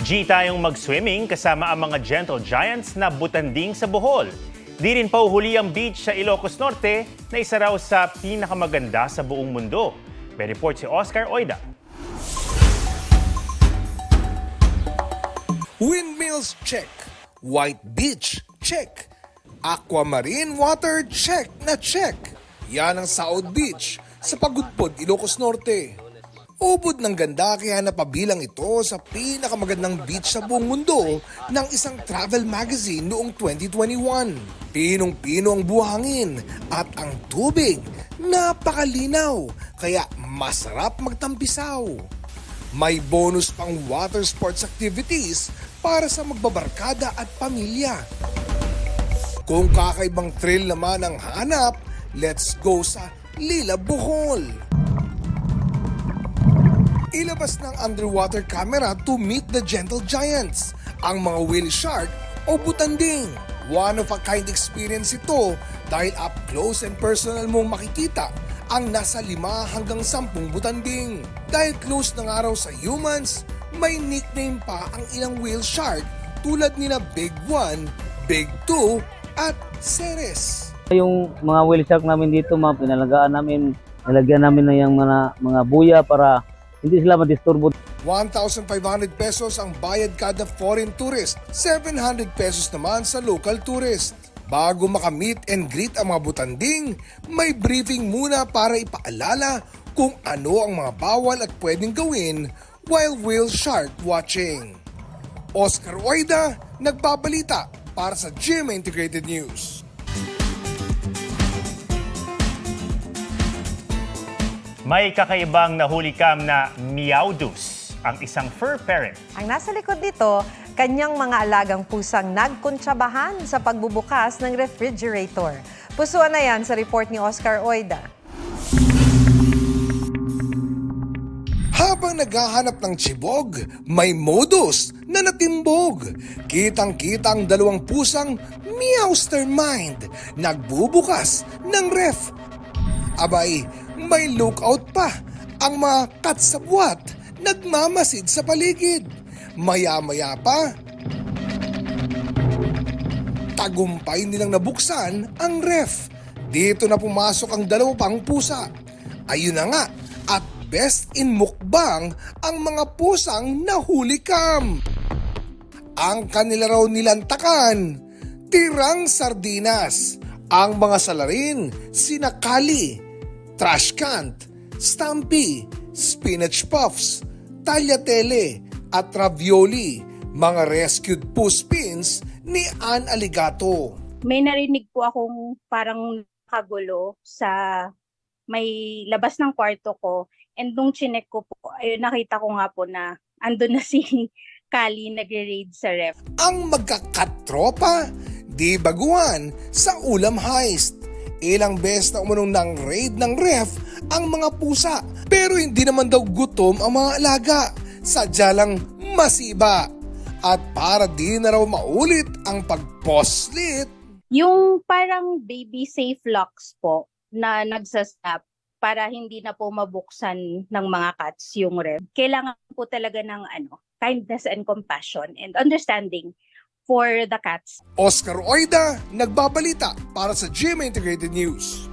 Tayong mag-swimming kasama ang mga gentle giants na butanding sa Bohol. Di rin pauhuli ang beach sa Ilocos Norte na isa raw sa pinakamaganda sa buong mundo. May report si Oscar Oida. Windmills, check. White beach, check. Aquamarine water, check na check. Yan ang Saud Beach sa Pagudpod, Ilocos Norte. Ubod ng ganda kaya napabilang ito sa pinakamagandang beach sa buong mundo ng isang travel magazine noong 2021. Pinong-pino ang buhangin at ang tubig napakalinaw kaya masarap magtampisaw. May bonus pang water sports activities para sa magbabarkada at pamilya. Kung kakaibang thrill naman ang hanap, let's go sa Lila Bohol. Ilabas ng underwater camera to meet the gentle giants, ang mga whale shark o butanding. One-of-a-kind experience ito dahil up close and personal mong makikita ang nasa 5 hanggang 10 butanding. Dahil close ng araw sa humans, may nickname pa ang ilang whale shark tulad nila Big 1, Big 2 at Ceres. Yung mga whale shark namin dito, pinalagaan namin, nilagyan namin na yung mga buya para hindi sila madisturbo. 1,500 pesos ang bayad kada foreign tourist, 700 pesos naman sa local tourist. Bago makamit and greet ang mga butanding, may briefing muna para ipaalala kung ano ang mga bawal at pwedeng gawin while whale shark watching. Oscar Oida, nagbabalita para sa GMA Integrated News. May kakaibang nahulikam na Meowdus, ang isang fur parent. Ang nasa likod nito, kanyang mga alagang pusang nagkuntsabahan sa pagbubukas ng refrigerator. Pusuan na yan sa report ni Oscar Oida. Habang naghahanap ng tsibog, may modus na natimbog. Kitang-kita ang dalawang pusang Meowstermind nagbubukas ng ref. Abay, may lookout pa ang mga katsabwat nagmamasid sa paligid. Maya-maya pa, tagumpay nilang nabuksan ang ref. Dito na pumasok ang 2 pang pusa. Ayun na nga, at best in mukbang ang mga pusang nahulikam. Ang kanila raw nilantakan, tirang sardinas. Ang mga salarin, sinakali, trash can, Stampy, spinach puffs, tagliatelle at ravioli, mga rescued puspins ni Ann Aligato. May narinig po akong parang kagulo sa may labas ng kwarto ko, and nung chinek ko po, nakita ko nga po na andun na si Kali nagre-raid sa ref. Ang magkakatropa, di baguhan sa ulam heist. Ilang beses na umunong ng raid ng ref ang mga pusa, pero hindi naman daw gutom ang mga alaga. Sadya lang masiba. At para di na raw maulit ang pagposlit, Yung parang baby safe locks po na nagsastop para hindi na po mabuksan ng mga cats yung ref. Kailangan po talaga ng kindness and compassion and understanding for the cats. Oscar Oida, nagbabalita para sa GMA Integrated News.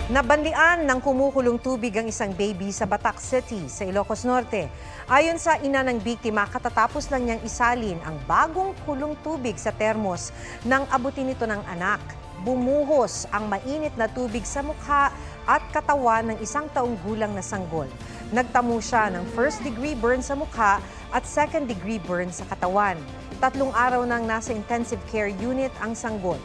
Nabanlian ng kumukulong tubig ang isang baby sa Batac City sa Ilocos Norte. Ayon sa ina ng biktima, katatapos lang niyang isalin ang bagong kulong tubig sa termos nang abutin ito ng anak. Bumuhos ang mainit na tubig sa mukha at katawan ng 1 taong gulang na sanggol. Nagtamo siya ng first-degree burn sa mukha at second-degree burn sa katawan. 3 araw nang nasa intensive care unit ang sanggol.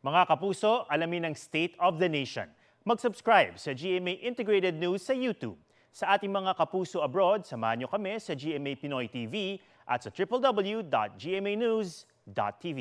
Mga kapuso, alamin ang State of the Nation. Mag-subscribe sa GMA Integrated News sa YouTube. Sa ating mga kapuso abroad, samahan niyo kami sa GMA Pinoy TV at sa www.gmanews.tv.